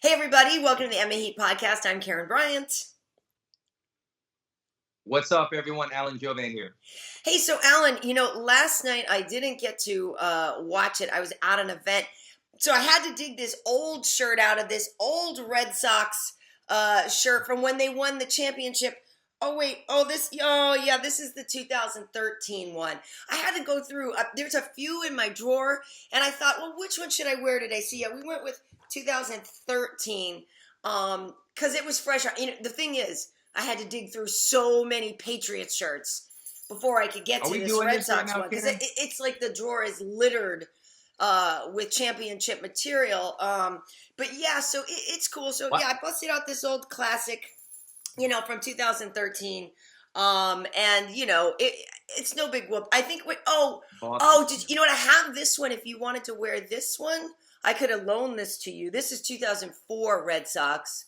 Hey everybody, welcome to the MMA H.E.A.T podcast. I'm Karyn Bryant. What's up, everyone? Alan Jouban here. Hey, so Alan, last night I didn't get to watch it. I was at an event, so I had to dig this old shirt out of this old Red Sox shirt from when they won the championship. This is the 2013 one. I had to go through. There's a few in my drawer, and I thought, well, which one should I wear today? So yeah, we went with 2013 because it was fresh. The thing is, I had to dig through so many Patriots shirts before I could get to this Red Sox one because it's like the drawer is littered with championship material. But yeah, so it's cool. So yeah, I busted out this old classic, from 2013. And it's no big whoop. I think you know what? I have this one. If you wanted to wear this one, I could have loaned this to you. This is 2004 Red Sox.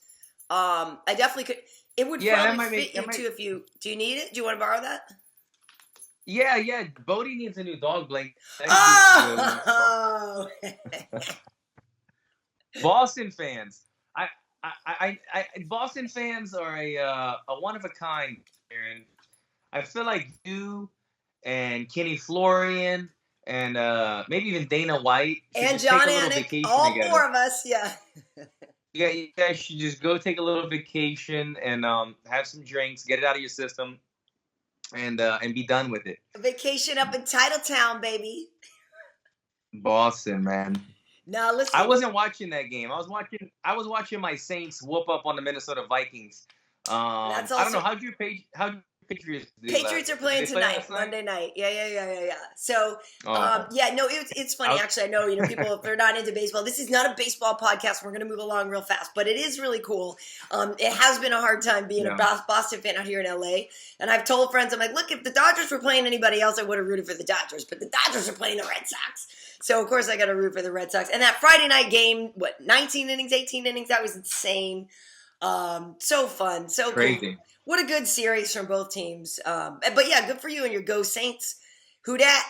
I definitely could. It would probably fit you too if you. Do you need it? Do you want to borrow that? Yeah. Bodie needs a new dog blanket. Oh! Boston fans. Boston fans are a one of a kind, Aaron. I feel like you and Kenny Florian and maybe even Dana White and John Anik, all together. 4 of us, yeah. Yeah, you guys should just go take a little vacation and have some drinks, get it out of your system, and be done with it. A vacation up in Titletown, baby. Boston, man. Now listen. I wasn't watching that game. I was watching my Saints whoop up on the Minnesota Vikings. That's also, I don't know how'd you Patriots do Patriots are playing tonight, Monday night. Yeah. So, it's funny. Actually, I know, people, if they're not into baseball, this is not a baseball podcast. We're going to move along real fast, but it is really cool. It has been a hard time being a Boston fan out here in LA. And I've told friends, I'm like, look, if the Dodgers were playing anybody else, I would have rooted for the Dodgers, but the Dodgers are playing the Red Sox. So, of course, I got to root for the Red Sox. And that Friday night game, 19 innings, 18 innings, that was insane. So fun, so crazy. Cool. What a good series from both teams. But yeah, good for you and your Go Saints. Who dat?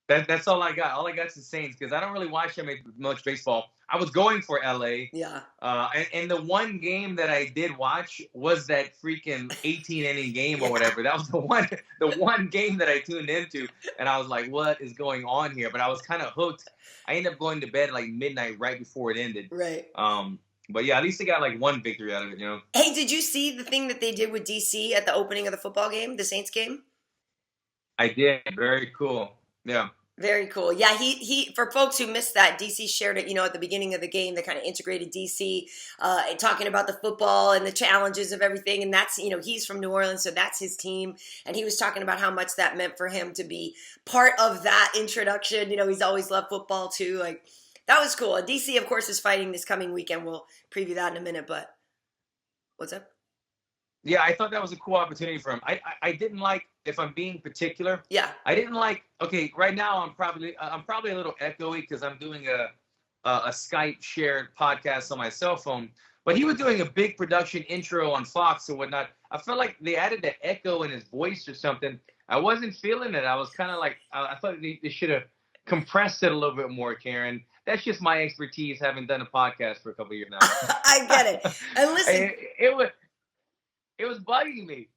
That's all I got. All I got is the Saints because I don't really watch much baseball. I was going for LA. Yeah. And the one game that I did watch was that freaking 18-inning game or whatever. That was the one game that I tuned into, and I was like, "What is going on here?" But I was kind of hooked. I ended up going to bed like midnight right before it ended. Right. But yeah, at least they got like one victory out of it, Hey, did you see the thing that they did with DC at the opening of the football game, the Saints game? I did. Very cool. Yeah. Very cool. Yeah, he for folks who missed that, DC shared it, at the beginning of the game. They kind of integrated DC, talking about the football and the challenges of everything. And that's, he's from New Orleans, so that's his team. And he was talking about how much that meant for him to be part of that introduction. He's always loved football too. Like, that was cool. And DC, of course, is fighting this coming weekend. We'll preview that in a minute, but what's up? Yeah, I thought that was a cool opportunity for him. I didn't like, if I'm being particular. Yeah. I didn't like. Okay, right now I'm probably a little echoey because I'm doing a Skype shared podcast on my cell phone. But he was doing a big production intro on Fox or whatnot. I felt like they added the echo in his voice or something. I wasn't feeling it. I was kind of like, I thought they should have compressed it a little bit more, Karyn. That's just my expertise, having done a podcast for a couple of years now. I get it. And listen, it was bugging me.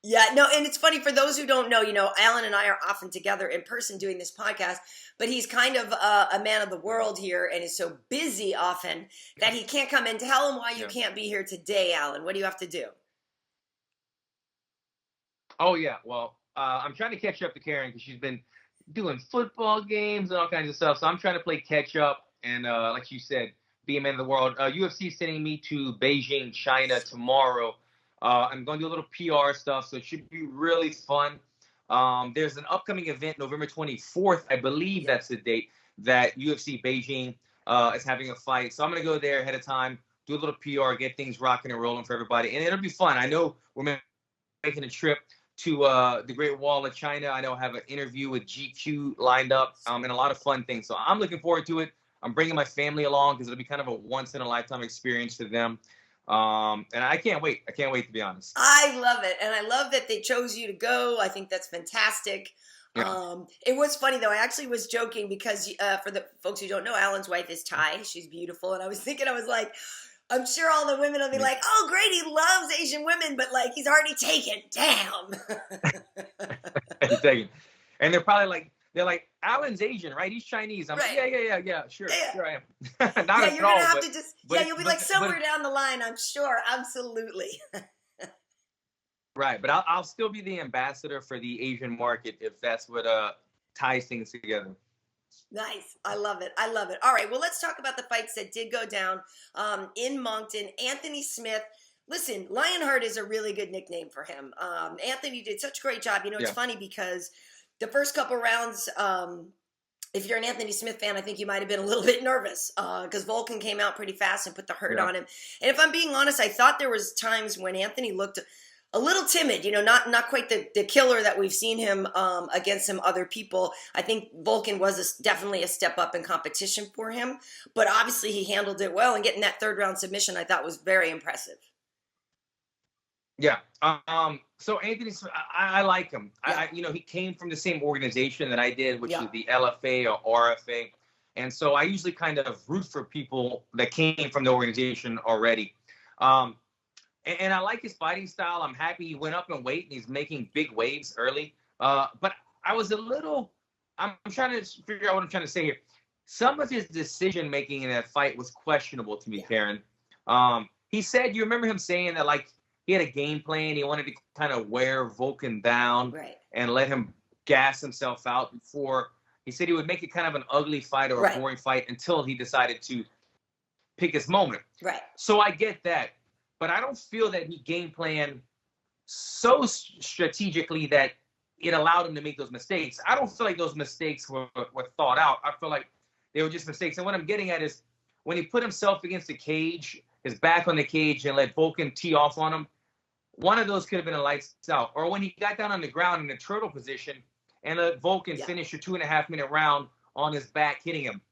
Yeah, no, and it's funny for those who don't know, Alan and I are often together in person doing this podcast, but he's kind of a man of the world here and is so busy often that he can't come in. Tell him why you can't be here today, Alan. What do you have to do? Oh, yeah. Well, I'm trying to catch up to Karyn because she's been doing football games and all kinds of stuff. So I'm trying to play catch up and, like you said, be a man of the world. UFC is sending me to Beijing, China tomorrow. I'm going to do a little PR stuff, so it should be really fun. There's an upcoming event, November 24th, I believe that's the date, that UFC Beijing is having a fight. So I'm going to go there ahead of time, do a little PR, get things rocking and rolling for everybody. And it'll be fun. I know we're making a trip to the Great Wall of China. I know I have an interview with GQ lined up and a lot of fun things. So I'm looking forward to it. I'm bringing my family along because it'll be kind of a once-in-a-lifetime experience for them. And I can't wait. I can't wait, to be honest. I love it. And I love that they chose you to go. I think that's fantastic. Yeah. It was funny though. I actually was joking because for the folks who don't know, Alan's wife is Thai. She's beautiful, and I was thinking, I was like, I'm sure all the women will be like, "Oh, great, he loves Asian women," but like he's already taken. Damn. He's taken. And they're like, Alan's Asian, right? He's Chinese. I'm Right. like, yeah, sure I am. Not Yeah, at you're all, gonna have but, to just but you'll be but, like somewhere but, down the line, I'm sure. Absolutely. right. But I'll still be the ambassador for the Asian market if that's what ties things together. Nice. I love it. I love it. All right. Well, let's talk about the fights that did go down in Moncton. Anthony Smith. Listen, Lionheart is a really good nickname for him. Anthony did such a great job. You know, it's funny because the first couple rounds, if you're an Anthony Smith fan, I think you might have been a little bit nervous because Volkan came out pretty fast and put the hurt on him. And if I'm being honest, I thought there was times when Anthony looked a little timid, you know, not quite the killer that we've seen him against some other people. I think Volkan was definitely a step up in competition for him, but obviously he handled it well, and getting that third round submission I thought was very impressive. Yeah. So Anthony, I like him. Yeah. He came from the same organization that I did, which is the LFA or RFA. And so I usually kind of root for people that came from the organization already. And I like his fighting style. I'm happy he went up in weight and he's making big waves early. But I was I'm trying to figure out what I'm trying to say here. Some of his decision-making in that fight was questionable to me, Karyn. He said, you remember him saying that, like, he had a game plan. He wanted to kind of wear Volkan down and let him gas himself out before. He said he would make it kind of an ugly fight or a boring fight until he decided to pick his moment. Right. So I get that. But I don't feel that he game planned so strategically that it allowed him to make those mistakes. I don't feel like those mistakes were thought out. I feel like they were just mistakes. And what I'm getting at is when he put himself against the cage, his back on the cage, and let Volkan tee off on him, one of those could have been a lights out. Or when he got down on the ground in the turtle position and let Volkan finish a 2.5-minute round on his back, hitting him.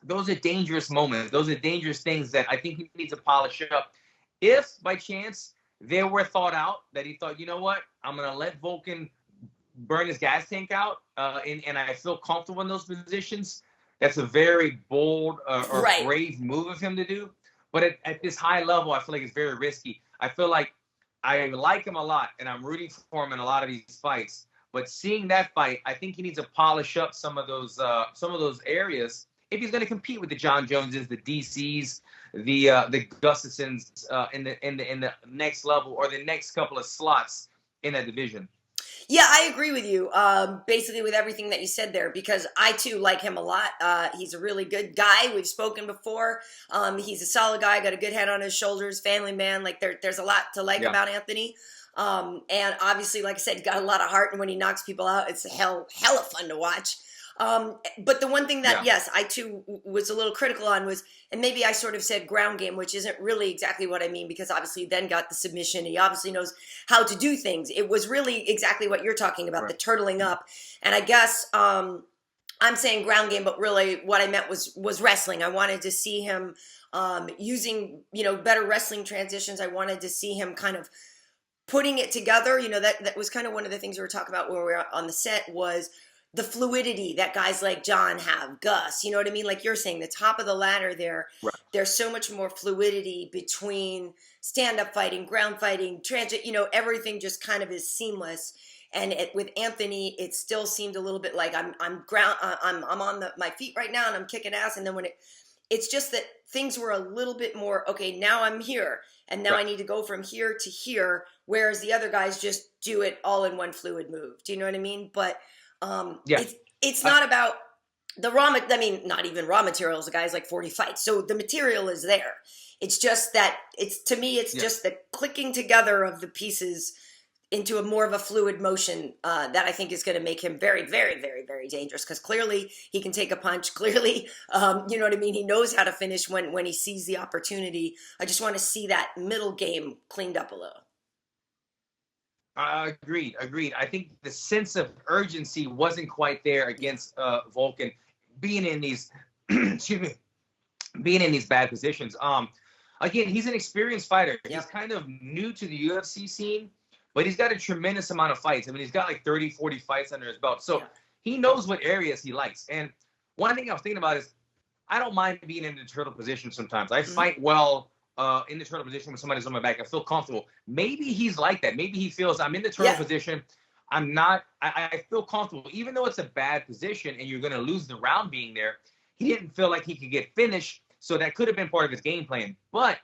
Those are dangerous moments. Those are dangerous things that I think he needs to polish up. If, by chance, they were thought out, that he thought, you know what, I'm going to let Volkan burn his gas tank out, and I feel comfortable in those positions, that's a very bold or brave move of him to do. But at this high level, I feel like it's very risky. I feel like I like him a lot, and I'm rooting for him in a lot of these fights. But seeing that fight, I think he needs to polish up some of those areas if he's going to compete with the John Joneses, the DCs, the Gustafsons in the next level or the next couple of slots in that division. Yeah, I agree with you, basically with everything that you said there, because I, too, like him a lot. He's a really good guy. We've spoken before. He's a solid guy, got a good head on his shoulders, family man. Like, there's a lot to like about Anthony. And obviously, like I said, he's got a lot of heart, and when he knocks people out, it's hella fun to watch. But the one thing that, yes, I too was a little critical on was, and maybe I sort of said ground game, which isn't really exactly what I mean, because obviously he then got the submission. He obviously knows how to do things. It was really exactly what you're talking about, the turtling up. And I guess, I'm saying ground game, but really what I meant was wrestling. I wanted to see him, using, better wrestling transitions. I wanted to see him kind of putting it together. That was kind of one of the things we were talking about when we were on the set, was the fluidity that guys like John have, Gus, you know what I mean? Like you're saying, the top of the ladder there, there's so much more fluidity between stand-up fighting, ground fighting, transit, everything just kind of is seamless. And with Anthony, it still seemed a little bit like I'm on my feet right now and I'm kicking ass. And then when it's just that things were a little bit more, okay, now I'm here and now I need to go from here to here. Whereas the other guys just do it all in one fluid move. Do you know what I mean? But it's not about the not even raw materials. The guy's like 40 fights. So the material is there. It's just that just the clicking together of the pieces into a more of a fluid motion that I think is going to make him very, very, very, very dangerous. Because clearly he can take a punch. Clearly, you know what I mean? He knows how to finish when he sees the opportunity. I just want to see that middle game cleaned up a little. Agreed. I think the sense of urgency wasn't quite there against Volkan being in these, being in these bad positions. Again, he's an experienced fighter. He's kind of new to the UFC scene, but he's got a tremendous amount of fights. I mean, he's got like 30, 40 fights under his belt. So he knows what areas he likes. And one thing I was thinking about is I don't mind being in the turtle position sometimes. I fight well in the turtle position when somebody's on my back. I feel comfortable. Maybe he's like that. Maybe he feels I'm in the turtle position. I'm not. I feel comfortable. Even though it's a bad position and you're going to lose the round being there, he didn't feel like he could get finished. So that could have been part of his game plan. But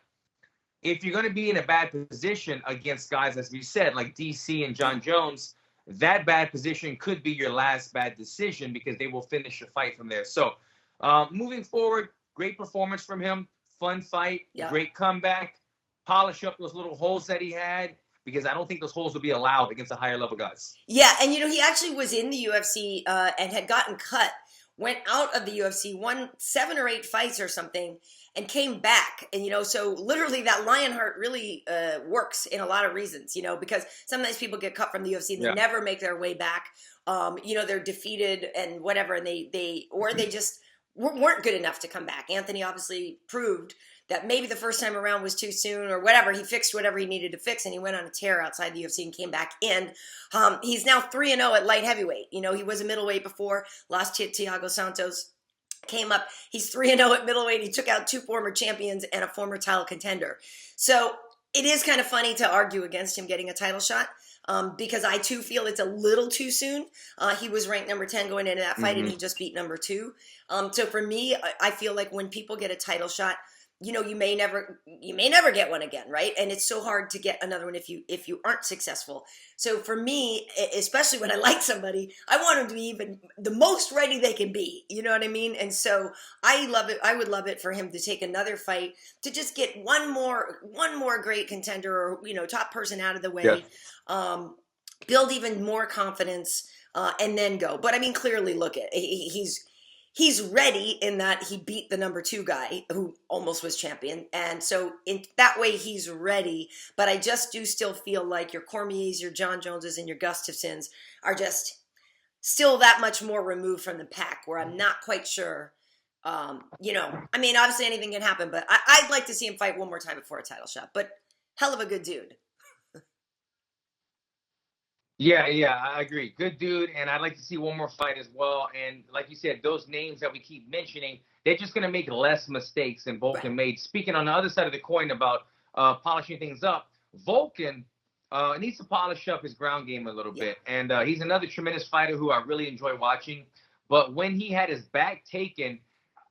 if you're going to be in a bad position against guys, as we said, like DC and John Jones, that bad position could be your last bad decision because they will finish the fight from there. So moving forward, great performance from him. Fun fight, great comeback. Polish up those little holes that he had because I don't think those holes will be allowed against the higher level guys. Yeah, and he actually was in the UFC and had gotten cut, went out of the UFC, won 7 or 8 fights or something, and came back. And, so literally that Lionheart really works in a lot of reasons, because sometimes people get cut from the UFC and they never make their way back. They're defeated and whatever, and they just weren't good enough to come back. Anthony obviously proved that maybe the first time around was too soon or whatever. He fixed whatever he needed to fix, and he went on a tear outside the UFC and came back in. He's now 3-0 at light heavyweight. He was a middleweight before, lost to Thiago Santos, came up. He's 3-0 at middleweight. He took out 2 former champions and a former title contender. So it is kind of funny to argue against him getting a title shot. Because I too feel it's a little too soon. He was ranked number 10 going into that fight, and he just beat number 2. So for me, I feel like when people get a title shot, you may never get one again, right? And it's so hard to get another one if you aren't successful. So for me, especially when I like somebody, I want them to be even the most ready they can be. You know what I mean? And so I love it. I would love it for him to take another fight to just get one more great contender or top person out of the way, build even more confidence, and then go. But I mean, clearly, look at he's ready in that he beat the number 2 guy who almost was champion. And so in that way, he's ready. But I just do still feel like your Cormiers, your John Joneses, and your Gustafsons are just still that much more removed from the pack where I'm not quite sure. I mean, obviously anything can happen, but I'd like to see him fight one more time before a title shot. But hell of a good dude. Yeah, I agree. Good dude, and I'd like to see one more fight as well. And like you said, those names that we keep mentioning, they're just going to make less mistakes than Volkan made. Speaking on the other side of the coin about polishing things up, Volkan needs to polish up his ground game a little bit. And he's another tremendous fighter who I really enjoy watching. But when he had his back taken,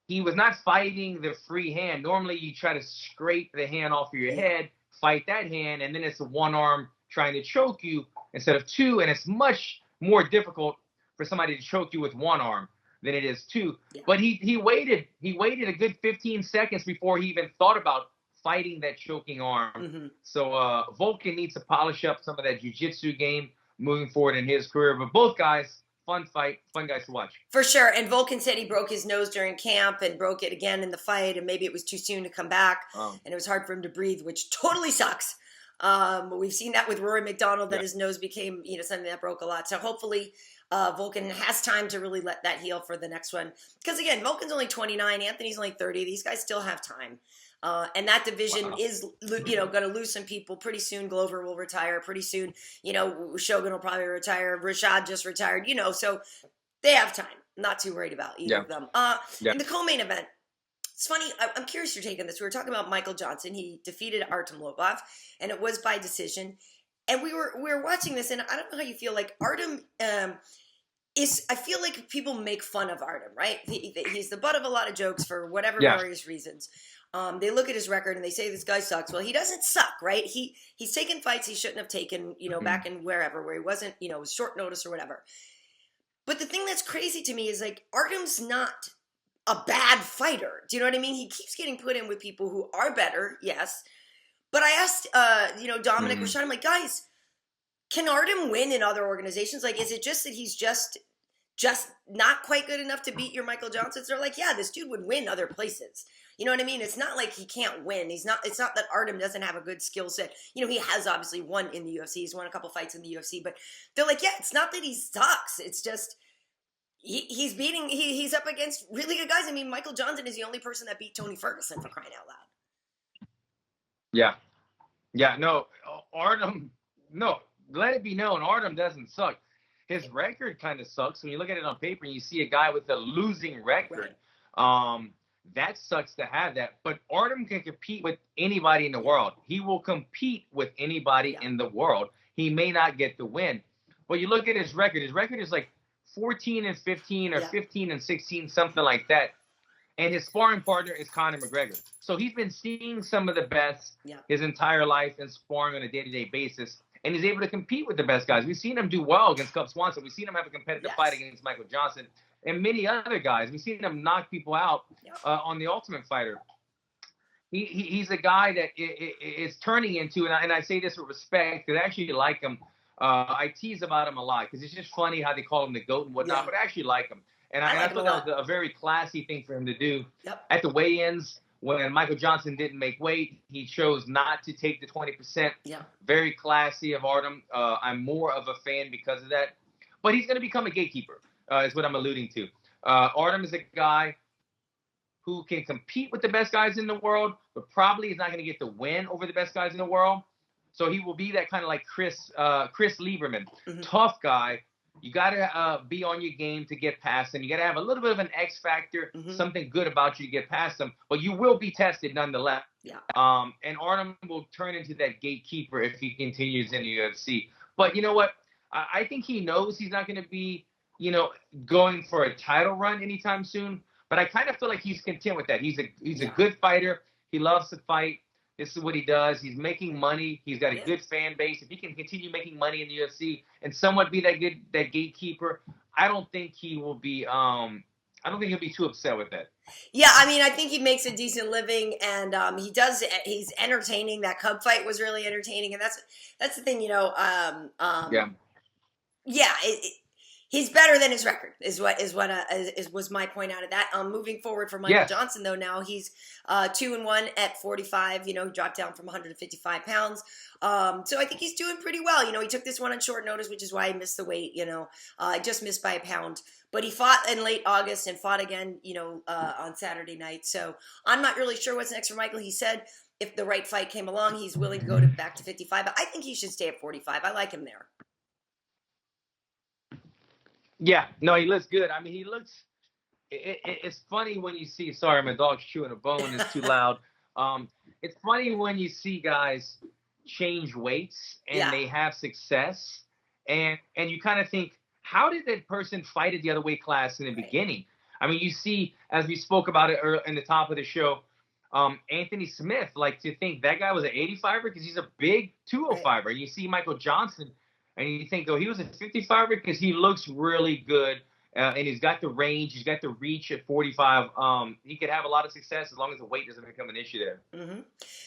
he was not fighting the free hand. Normally, you try to scrape the hand off of your head, fight that hand, and then it's a one arm trying to choke you instead of 2, and it's much more difficult for somebody to choke you with one arm than it is 2. Yeah. But he waited a good 15 seconds before he even thought about fighting that choking arm. So Volkan needs to polish up some of that jiu-jitsu game moving forward in his career. But both guys, fun fight, fun guys to watch. For sure. And Volkan said he broke his nose during camp and broke it again in the fight, and maybe it was too soon to come back, and it was hard for him to breathe, which totally sucks. We've seen that with Rory McDonald, that his nose became, something that broke a lot. So hopefully Volkan has time to really let that heal for the next one. Because again, Volkan's only 29, Anthony's only 30. These guys still have time. And that division is, going to lose some people pretty soon. Glover will retire pretty soon. Shogun will probably retire. Rashad just retired, so they have time. Not too worried about either of them. In the co-main event, it's funny. I'm curious your take on this. We were talking about Michael Johnson. He defeated Artem Lobov, and it was by decision. And we were watching this, and I don't know how you feel. Like Artem I feel like people make fun of Artem, right? He's the butt of a lot of jokes for whatever various reasons. They look at his record and they say this guy sucks. Well, he doesn't suck, right? He's taken fights he shouldn't have taken, back in where he wasn't, it was short notice or whatever. But the thing that's crazy to me is like Artem's not a bad fighter. Do you know what I mean? He keeps getting put in with people who are better, yes. But I asked, Dominic Rashad, I'm like, guys, can Artem win in other organizations? Like, is it just that he's just not quite good enough to beat your Michael Johnsons? They're like, yeah, this dude would win other places. You know what I mean? It's not like he can't win. It's not that Artem doesn't have a good skill set. He has obviously won in the UFC. He's won a couple fights in the UFC. But they're like, yeah, it's not that he sucks. It's just he's up against really good guys. I mean, Michael Johnson is the only person that beat Tony Ferguson, for crying out loud. Yeah, no, Artem, no, let it be known, Artem doesn't suck. his record kind of sucks. When you look at it on paper and you see a guy with a losing record, that sucks to have that. But Artem can compete with anybody in the world. He will compete with anybody in the world. He may not get the win. But you look at his record. His record is like 14-15 or 15-16, something like that. And his sparring partner is Conor McGregor. So he's been seeing some of the best his entire life and sparring on a day-to-day basis. And he's able to compete with the best guys. We've seen him do well against Cub Swanson. We've seen him have a competitive fight against Michael Johnson and many other guys. We've seen him knock people out on the Ultimate Fighter. He's a guy that is turning into, and I say this with respect, because I actually like him. I tease about him a lot because it's just funny how they call him the GOAT and whatnot, but I actually like him. And I thought that was a very classy thing for him to do. At the weigh-ins, when Michael Johnson didn't make weight, he chose not to take the 20%. Very classy of Artem. I'm more of a fan because of that. But he's going to become a gatekeeper, is what I'm alluding to. Artem is a guy who can compete with the best guys in the world, but probably is not going to get the win over the best guys in the world. So he will be that kind of like Chris Lieberman, tough guy. You got to be on your game to get past him. You got to have a little bit of an X factor, something good about you to get past him. But you will be tested nonetheless. And Artem will turn into that gatekeeper if he continues in the UFC. But you know what? I think he knows he's not going to be, going for a title run anytime soon. But I kind of feel like he's content with that. He's a good fighter. He loves to fight. This is what he does. He's making money. He's got a good fan base. If he can continue making money in the UFC and somewhat be that gatekeeper, I don't think he will be. I don't think he'll be too upset with that. Yeah, I mean, I think he makes a decent living, and he does. He's entertaining. That Cub fight was really entertaining, and that's the thing, he's better than his record. Was my point out of that. Moving forward for Michael Johnson, though, now he's 2-1 at 45. He dropped down from 155 pounds. So I think he's doing pretty well. He took this one on short notice, which is why he missed the weight. Just missed by a pound. But he fought in late August and fought again, on Saturday night. So I'm not really sure what's next for Michael. He said if the right fight came along, he's willing to go back to 55. But I think he should stay at 45. I like him there. Yeah, no, he looks good. I mean, he looks. It's funny when you see. Sorry, my dog's chewing a bone. It's too loud. It's funny when you see guys change weights and they have success, and you kind of think, how did that person fight at the other weight class in the beginning? I mean, you see, as we spoke about it in the top of the show, Anthony Smith, like to think that guy was an 85er because he's a big 205er. And you see Michael Johnson. And you think, he was a 55er because he looks really good, and he's got the range, he's got the reach at 45. He could have a lot of success as long as the weight doesn't become an issue there.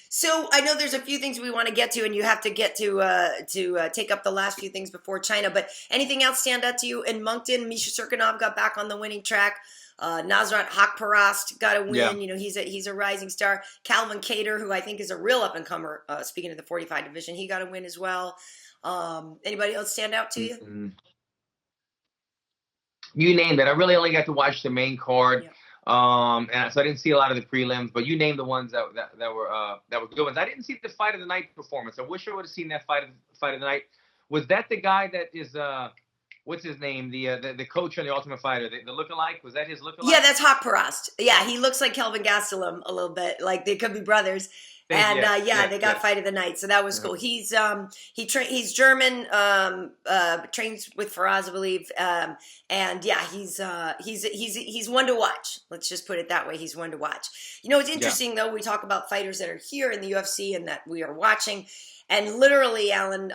So I know there's a few things we want to get to, and you have to get to take up the last few things before China. But anything else stand out to you? In Moncton, Misha Circunov got back on the winning track. Nasrat Haqparast got a win. He's a rising star. Calvin Kattar, who I think is a real up-and-comer, speaking of the 45 division, he got a win as well. Anybody else stand out to you? You named it. I really only got to watch the main card, and so I didn't see a lot of the prelims. But you named the ones that were good ones. I didn't see the fight of the night performance. I wish I would have seen that fight of the night. Was that the guy that is what's his name? The coach on the Ultimate Fighter, the lookalike? Was that his lookalike? Yeah, that's Haqparast. Yeah, he looks like Kelvin Gastelum a little bit. Like they could be brothers. And they got fight of the night, so that was cool. He's German, trains with Faraz, I believe, he's one to watch. Let's just put it that way. He's one to watch. It's interesting though. We talk about fighters that are here in the UFC and that we are watching, and literally, Alan,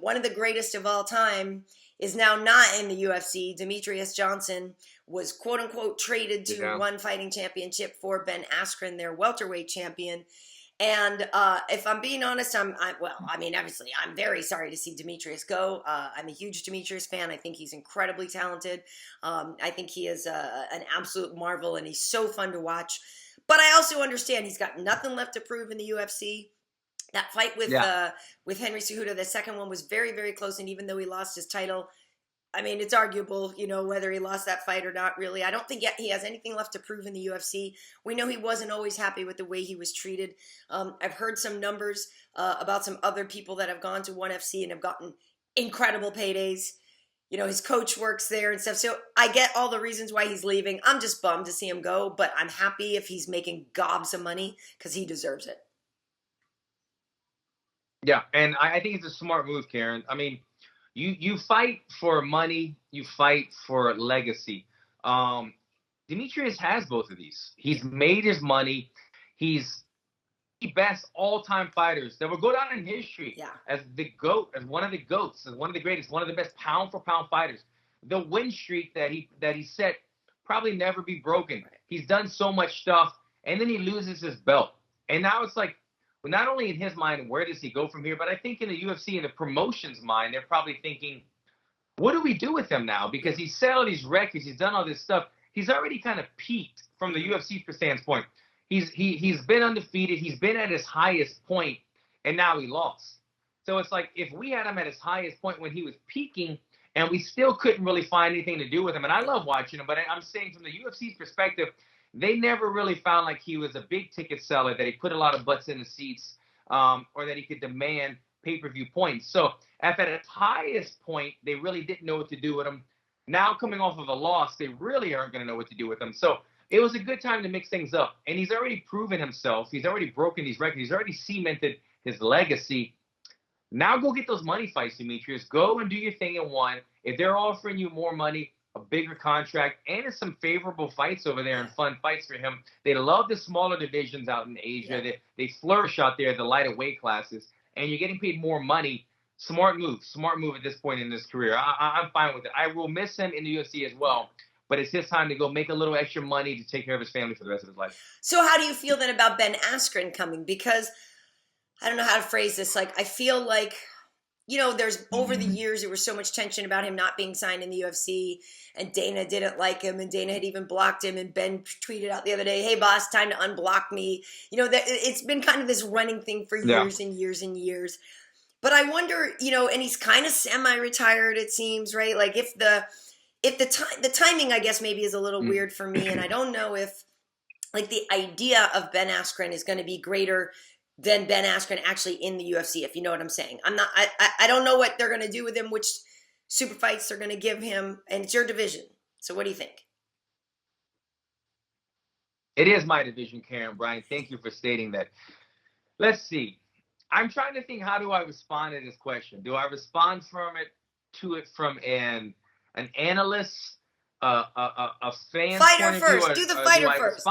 one of the greatest of all time is now not in the UFC. Demetrious Johnson was quote unquote traded to One Fighting Championship for Ben Askren, their welterweight champion. And if I'm being honest, obviously, I'm very sorry to see Demetrious go. I'm a huge Demetrious fan. I think he's incredibly talented. I think he is an absolute marvel, and he's so fun to watch. But I also understand he's got nothing left to prove in the UFC. That fight with Henry Cejudo, the second one, was very, very close. And even though he lost his title, I mean, it's arguable, whether he lost that fight or not, really. I don't think yet he has anything left to prove in the UFC. We know he wasn't always happy with the way he was treated. I've heard some numbers about some other people that have gone to ONE FC and have gotten incredible paydays. you know, his coach works there and stuff. So I get all the reasons why he's leaving. I'm just bummed to see him go, but I'm happy if he's making gobs of money because he deserves it. Yeah, and I think it's a smart move, Karyn. I mean, you fight for money, you fight for legacy. Demetrious has both of these. He's made his money. He's the best all-time fighters that will go down in history as the GOAT, as one of the GOATs, as one of the greatest, one of the best pound-for-pound fighters. The win streak that he set probably never be broken. He's done so much stuff, and then he loses his belt. And now it's like, well, not only in his mind, where does he go from here, but I think in the UFC and the promotion's mind, they're probably thinking, what do we do with him now? Because he's set all these records, he's done all this stuff. He's already kind of peaked from the UFC standpoint. He's been undefeated. He's been at his highest point, and now he lost. So it's like if we had him at his highest point when he was peaking, and we still couldn't really find anything to do with him. And I love watching him, but I'm saying from the UFC's perspective, they never really found like he was a big ticket seller, that he put a lot of butts in the seats, or that he could demand pay-per-view points. So at his highest point, they really didn't know what to do with him. Now coming off of a loss, they really aren't going to know what to do with him. So it was a good time to mix things up. And he's already proven himself. He's already broken these records. He's already cemented his legacy. Now go get those money fights, Demetrious. Go and do your thing in one. If they're offering you more money, a bigger contract, and it's some favorable fights over there and fun fights for him. They love the smaller divisions out in Asia. Yeah. They flourish out there, the lighter weight classes. And you're getting paid more money. Smart move at this point in his career. I'm fine with it. I will miss him in the UFC as well. But it's his time to go make a little extra money to take care of his family for the rest of his life. So how do you feel then about Ben Askren coming? Because I don't know how to phrase this. Like, I feel like, you know, there's over the years, there was so much tension about him not being signed in the UFC, and Dana didn't like him, and Dana had even blocked him, and Ben tweeted out the other day, hey, boss, time to unblock me. You know, that it's been kind of this running thing for years and years and years. But I wonder, you know, and he's kind of semi-retired, it seems, right? Like, if the timing, I guess, maybe is a little weird for me, and I don't know if, like, the idea of Ben Askren is going to be greater than Ben Askren actually in the UFC, if you know what I'm saying. I don't know what they're going to do with him, which super fights they're going to give him, and it's your division. So what do you think? It is my division, Karyn. Bryant, thank you for stating that. Let's see. I'm trying to think, how do I respond to this question? Do I respond to it from an analyst, a fan? Fighter first. Do the fighter first.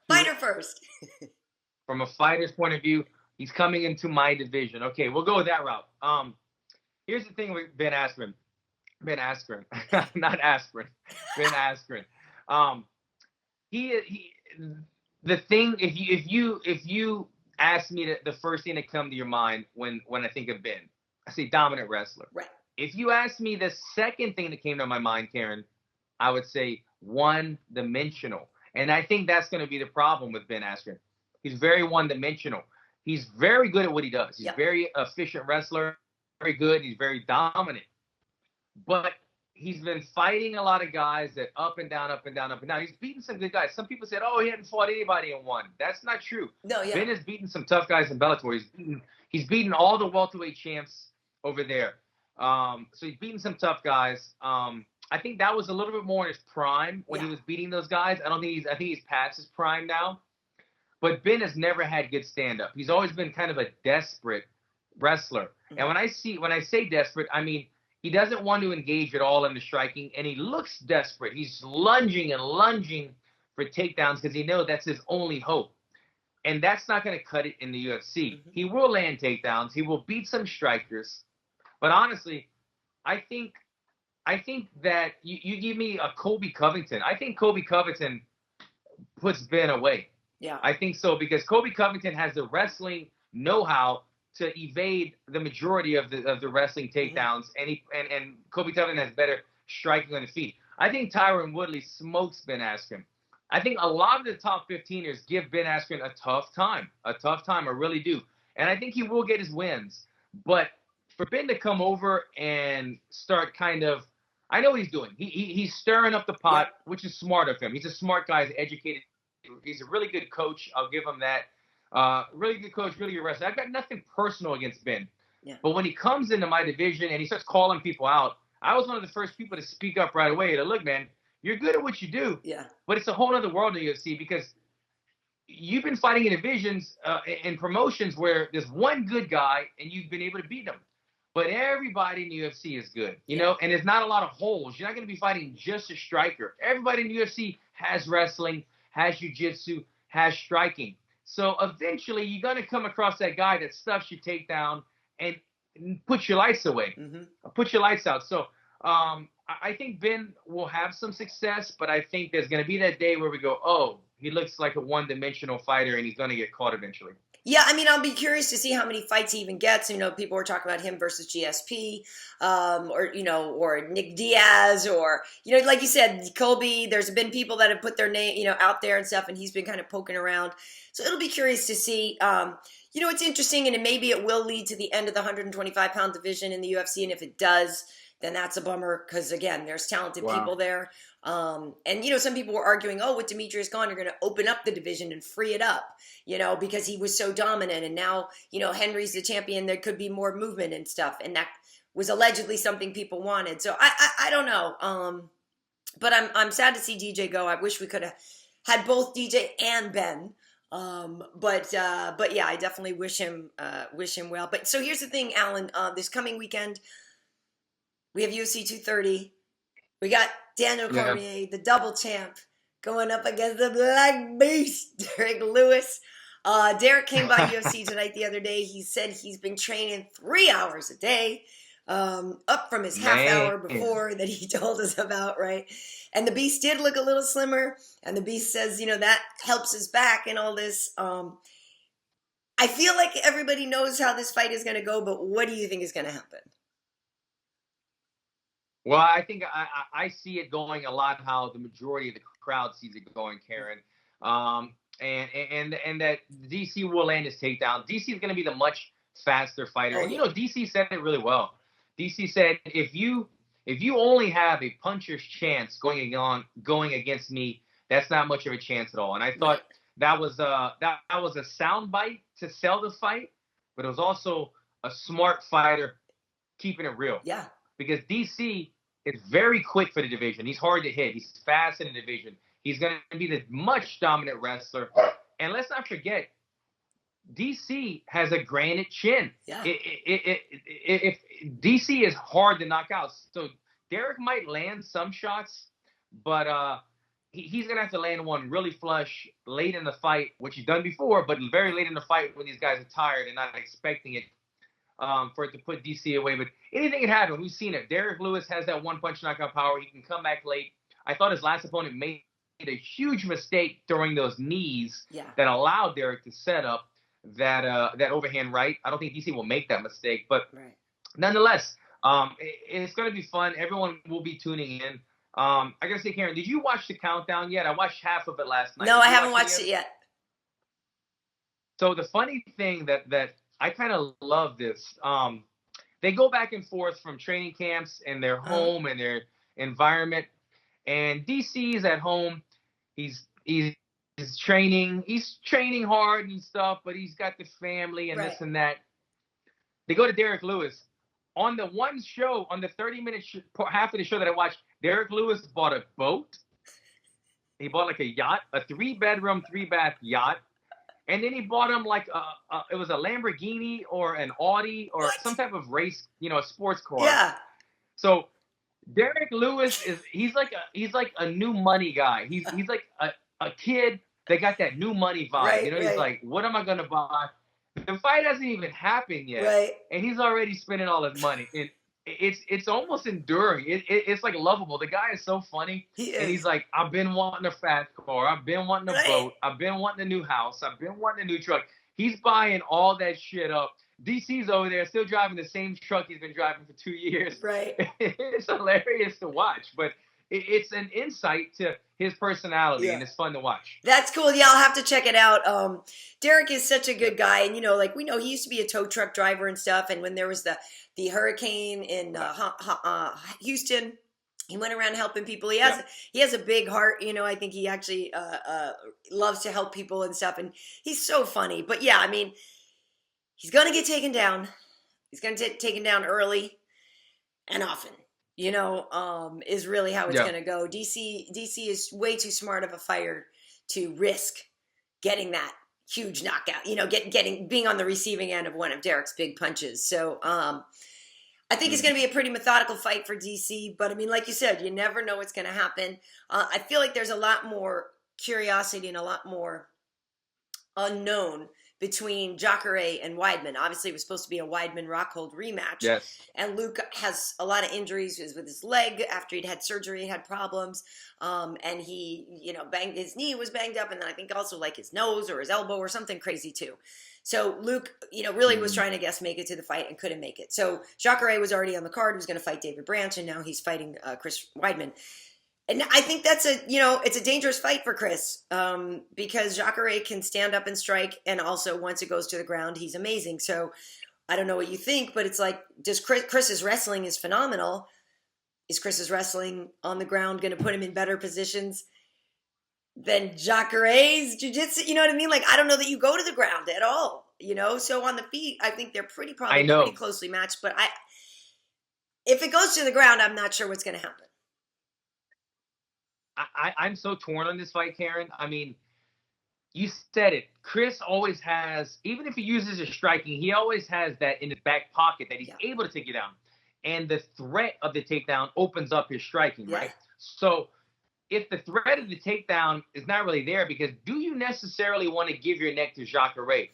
Fighter first. From a fighter's point of view, he's coming into my division. Okay, we'll go with that route. Here's the thing with Ben Askren. Not aspirin. Ben Askren. The thing, if you ask me the first thing that comes to your mind when I think of Ben, I say dominant wrestler. Right. If you ask me the second thing that came to my mind, Karyn, I would say one-dimensional. And I think that's going to be the problem with Ben Askren. He's very one-dimensional. He's very good at what he does. He's a very efficient wrestler, very good. He's very dominant. But he's been fighting a lot of guys that up and down, up and down, up and down. He's beaten some good guys. Some people said, oh, he hadn't fought anybody and won. That's not true. No, Ben has beaten some tough guys in Bellator. He's beaten all the welterweight champs over there. So he's beaten some tough guys. I think that was a little bit more in his prime when he was beating those guys. I think he's past his prime now. But Ben has never had good stand-up. He's always been kind of a desperate wrestler. Mm-hmm. And when I say desperate, I mean he doesn't want to engage at all in the striking, and he looks desperate. He's lunging for takedowns because he knows that's his only hope. And that's not going to cut it in the UFC. Mm-hmm. He will land takedowns. He will beat some strikers. But honestly, I think that you give me a Colby Covington. I think Colby Covington puts Ben away. Yeah, I think so, because Colby Covington has the wrestling know-how to evade the majority of the wrestling takedowns, and Colby Covington has better striking on the feet. I think Tyron Woodley smokes Ben Askren. I think a lot of the top 15ers give Ben Askren a tough time. I really do. And I think he will get his wins. But for Ben to come over and start kind of, I know what he's doing. He's stirring up the pot, which is smart of him. He's a smart guy. He's educated. He's a really good coach. I'll give him that. Really good coach, really good wrestler. I've got nothing personal against Ben. Yeah. But when he comes into my division and he starts calling people out, I was one of the first people to speak up right away. To look, man, you're good at what you do. Yeah. But it's a whole other world in the UFC because you've been fighting in divisions and promotions where there's one good guy and you've been able to beat him. But everybody in the UFC is good, you know, and there's not a lot of holes. You're not going to be fighting just a striker. Everybody in the UFC has wrestling, has jiu-jitsu, has striking. So eventually you're going to come across that guy that stuffs your takedown and puts your lights away, put your lights out. So I think Ben will have some success, but I think there's going to be that day where we go, oh, he looks like a one-dimensional fighter and he's going to get caught eventually. Yeah, I mean, I'll be curious to see how many fights he even gets. You know, people were talking about him versus GSP, or Nick Diaz, or, you know, like you said, Colby. There's been people that have put their name, you know, out there and stuff, and he's been kind of poking around. So it'll be curious to see. You know, it's interesting, and maybe it will lead to the end of the 125-pound division in the UFC, and if it does, then that's a bummer because, again, there's talented people there. And, you know, some people were arguing, oh, with Demetrious gone, you're going to open up the division and free it up, you know, because he was so dominant. And now, you know, Henry's the champion. There could be more movement and stuff. And that was allegedly something people wanted. So I don't know. But I'm sad to see DJ go. I wish we could have had both DJ and Ben. But yeah, I definitely wish him well. But so here's the thing, Alan, this coming weekend, we have UFC 230. We got Daniel Cormier, the double champ, going up against the Black Beast, Derrick Lewis. Derrick came by UFC tonight the other day. He said he's been training 3 hours a day, up from his half hour before that he told us about, right? And the Beast did look a little slimmer, and the Beast says, you know, that helps his back and all this. I feel like everybody knows how this fight is going to go, but what do you think is going to happen? Well, I think I see it going a lot how the majority of the crowd sees it going, Karyn. And that DC will land his takedown. DC is going to be the much faster fighter. And, you know, DC said it really well. DC said, if you only have a puncher's chance going against me, that's not much of a chance at all. And I thought that was a sound bite to sell the fight, but it was also a smart fighter keeping it real. Yeah. Because DC is very quick for the division. He's hard to hit. He's fast in the division. He's going to be the much dominant wrestler. And let's not forget, DC has a granite chin. Yeah. If DC is hard to knock out. So Derrick might land some shots, but he's going to have to land one really flush late in the fight, which he's done before, but very late in the fight when these guys are tired and not expecting it. For it to put DC away. But anything can happen. We've seen it. Derrick Lewis has that one-punch knockout power. He can come back late. I thought his last opponent made a huge mistake throwing those knees that allowed Derrick to set up that overhand right. I don't think DC will make that mistake. But nonetheless, it's going to be fun. Everyone will be tuning in. I got to say, Karyn, did you watch the countdown yet? I watched half of it last night. No, I haven't watched it yet. So the funny thing that I kind of love this. They go back and forth from training camps and their home and their environment. And DC is at home. He's training. He's training hard and stuff, but he's got the family and this and that. They go to Derrick Lewis. On the one show, on the 30-minute half of the show that I watched, Derrick Lewis bought a boat. He bought like a yacht, a 3-bedroom, 3-bath yacht. And then he bought him like it was a Lamborghini or an Audi or some type of race, you know, a sports car. Yeah. So Derrick Lewis he's like a new money guy. He's like a kid that got that new money vibe. You know, he's like, what am I gonna buy? The fight hasn't even happened yet, and he's already spending all his money. And it's almost enduring. It's like lovable. The guy is so funny. And he's like, I've been wanting a fast car. I've been wanting a boat. I've been wanting a new house. I've been wanting a new truck. He's buying all that shit up. DC's over there still driving the same truck he's been driving for 2 years. Right. It's hilarious to watch, but it's an insight to his personality, and it's fun to watch. That's cool. Yeah, I'll have to check it out. Derrick is such a good guy, and, you know, like we know he used to be a tow truck driver and stuff, and when there was the hurricane in Houston, he went around helping people. He has a big heart, you know. I think he actually loves to help people and stuff, and he's so funny. But yeah, I mean, he's going to get taken down. He's going to get taken down early and often. is really how it's Yeah. going to go. DC is way too smart of a fighter to risk getting that huge knockout, being on the receiving end of one of Derrick's big punches. So I think it's going to be a pretty methodical fight for DC. But I mean, like you said, you never know what's going to happen. I feel like there's a lot more curiosity and a lot more unknown between Jacare and Weidman. Obviously, it was supposed to be a Weidman-Rockhold rematch. Yes. And Luke has a lot of injuries with his leg after he'd had surgery, had problems. And he, banged his knee, was banged up. And then I think also like his nose or his elbow or something crazy too. So Luke, really was trying to make it to the fight and couldn't make it. So Jacare was already on the card, was going to fight David Branch, and now he's fighting Chris Weidman. And I think that's it's a dangerous fight for Chris because Jacare can stand up and strike. And also once it goes to the ground, he's amazing. So I don't know what you think, but it's like, Chris's wrestling is phenomenal. Is Chris's wrestling on the ground going to put him in better positions than Jacare's jiu-jitsu? You know what I mean? Like, I don't know that you go to the ground at all, So on the feet, I think they're pretty closely matched. But if it goes to the ground, I'm not sure what's going to happen. I'm so torn on this fight, Karyn. I mean, you said it. Chris always has, even if he uses his striking, he always has that in his back pocket that he's able to take you down. And the threat of the takedown opens up his striking, right? So if the threat of the takedown is not really there, because do you necessarily want to give your neck to Jacare?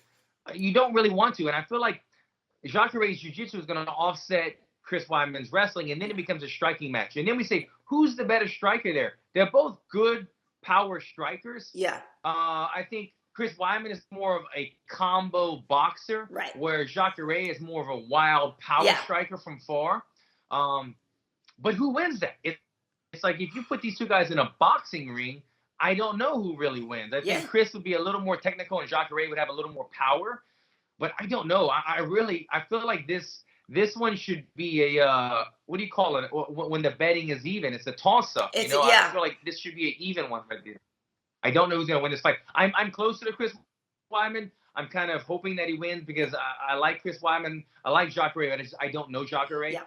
You don't really want to. And I feel like Jacare's jiu-jitsu is going to offset Chris Weidman's wrestling, and then it becomes a striking match. And then we say, who's the better striker there? They're both good power strikers. Yeah. I think Chris Weidman is more of a combo boxer, right, where Jacare is more of a wild power striker from far. But who wins that? It's like if you put these two guys in a boxing ring, I don't know who really wins. I think Chris would be a little more technical and Jacare would have a little more power. But I don't know. I feel like this one should be a, what do you call it? When the betting is even, it's a toss-up. I feel like this should be an even one right there. I don't know who's going to win this fight. I'm closer to Chris Weidman. I'm kind of hoping that he wins because I like Chris Weidman. I like Jacare, but I don't know Jacare. Yeah.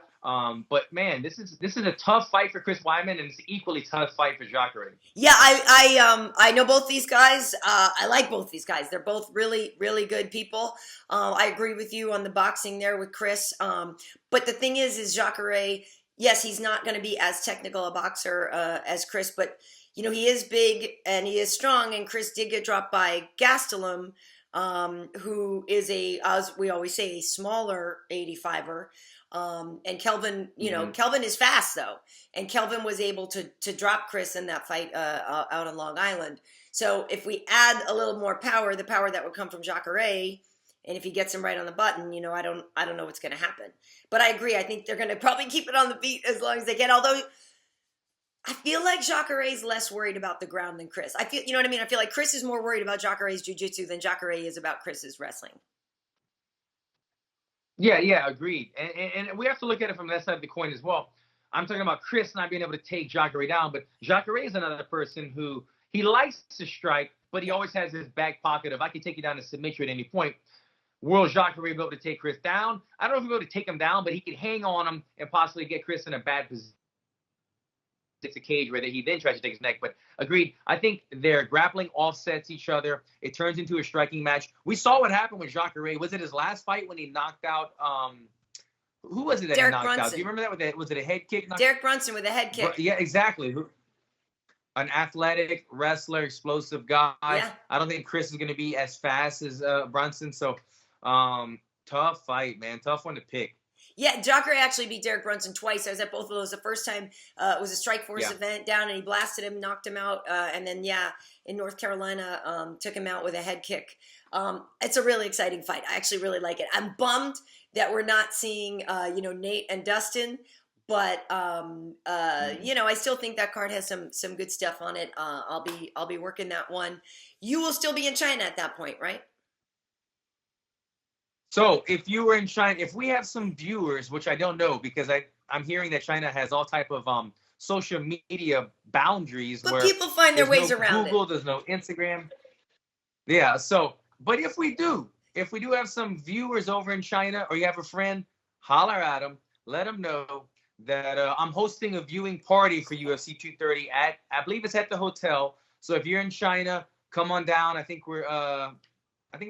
But man, this is a tough fight for Chris Weidman, and it's an equally tough fight for Jacare. Yeah, I know both these guys. I like both these guys. They're both really, really good people. I agree with you on the boxing there with Chris. But the thing is Jacare, yes, he's not going to be as technical a boxer as Chris, but he is big and he is strong. And Chris did get dropped by Gastelum, who is as we always say, a smaller 85er. And Kelvin, Kelvin is fast though. And Kelvin was able to drop Chris in that fight out on Long Island. So if we add a little more power, the power that would come from Jacare, and if he gets him right on the button, I don't know what's going to happen. But I agree. I think they're going to probably keep it on the feet as long as they can. Although I feel like Jacare is less worried about the ground than Chris. I feel, what I mean? I feel like Chris is more worried about Jacare's jiu-jitsu than Jacare is about Chris's wrestling. Yeah, agreed. And we have to look at it from that side of the coin as well. I'm talking about Chris not being able to take Jacare down, but Jacare is another person who he likes to strike, but he always has his back pocket of, I can take you down and submit you at any point. Will Jacare be able to take Chris down? I don't know if he'll be able to take him down, but he can hang on him and possibly get Chris in a bad position. It's a cage where he then tries to take his neck. But agreed, I think their grappling offsets each other. It turns into a striking match. We saw what happened with Jacare. Was it his last fight when he knocked out who was it that Derrick he knocked Brunson. out? Do you remember that? Was it a head kick? Derrick Brunson with a head kick. Yeah, exactly. An athletic wrestler, explosive guy. Yeah. I don't think Chris is going to be as fast as Brunson. So tough fight, man. Tough one to pick. Yeah, Jacare actually beat Derrick Brunson twice. I was at both of those. The first time it was a Strikeforce event down, and he blasted him, knocked him out. And then, in North Carolina, took him out with a head kick. It's a really exciting fight. I actually really like it. I'm bummed that we're not seeing, Nate and Dustin. But, I still think that card has some good stuff on it. I'll be working that one. You will still be in China at that point, right? So if you were in China, if we have some viewers, which I don't know because I'm hearing that China has all type of social media boundaries. But where people find their ways around Google, it. There's no Instagram. Yeah. So, but if we do have some viewers over in China, or you have a friend, holler at them, let them know that I'm hosting a viewing party for UFC 230 I believe it's at the hotel. So if you're in China, come on down. I think we're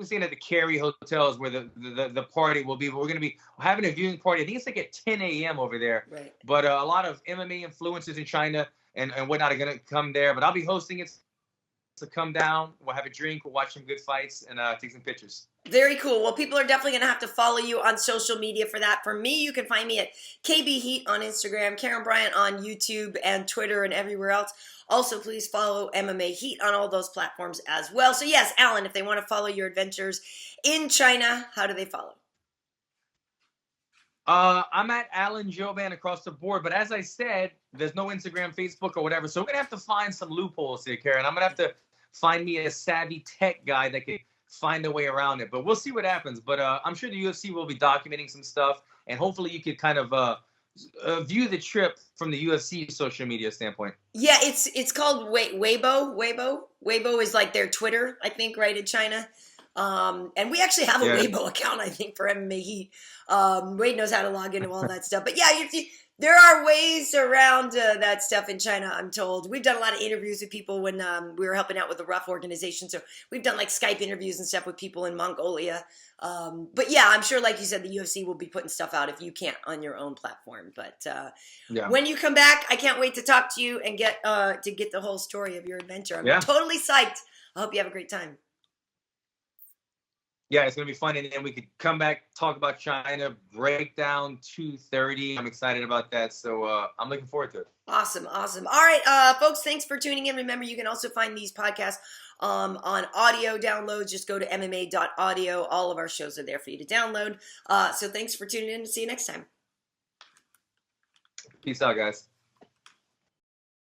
staying at the Carey Hotels where the party will be. But we're going to be having a viewing party. I think it's like at 10 a.m. over there. Right. But a lot of MMA influencers in China and whatnot are going to come there. But I'll be hosting it. So come down. We'll have a drink. We'll watch some good fights and take some pictures. Very cool. Well, people are definitely going to have to follow you on social media for that. For me, you can find me at KB Heat on Instagram, Karyn Bryant on YouTube and Twitter and everywhere else. Also, please follow MMA Heat on all those platforms as well. So yes, Alan, if they want to follow your adventures in China, how do they follow? I'm at Alan Jouban across the board, but as I said, there's no Instagram, Facebook, or whatever. So we're going to have to find some loopholes here, Karyn. I'm going to have to find me a savvy tech guy that could find a way around it. But we'll see what happens. But I'm sure the UFC will be documenting some stuff, and hopefully you could kind of view the trip from the UFC social media standpoint. Yeah, it's called Weibo. Weibo is like their Twitter, I think, right, in China. And we actually have a Weibo account, I think, for MMA Heat. Wade knows how to log into all that stuff. But yeah, there are ways around that stuff in China, I'm told. We've done a lot of interviews with people when we were helping out with the Rough organization. So we've done like Skype interviews and stuff with people in Mongolia. But yeah, I'm sure, like you said, the UFC will be putting stuff out if you can't on your own platform. But when you come back, I can't wait to talk to you and get the whole story of your adventure. I'm totally psyched. I hope you have a great time. Yeah, it's going to be fun. And then we could come back, talk about China, break down 230. I'm excited about that. So I'm looking forward to it. Awesome. All right, folks, thanks for tuning in. Remember, you can also find these podcasts on audio downloads. Just go to MMA.audio. All of our shows are there for you to download. So thanks for tuning in. See you next time. Peace out, guys.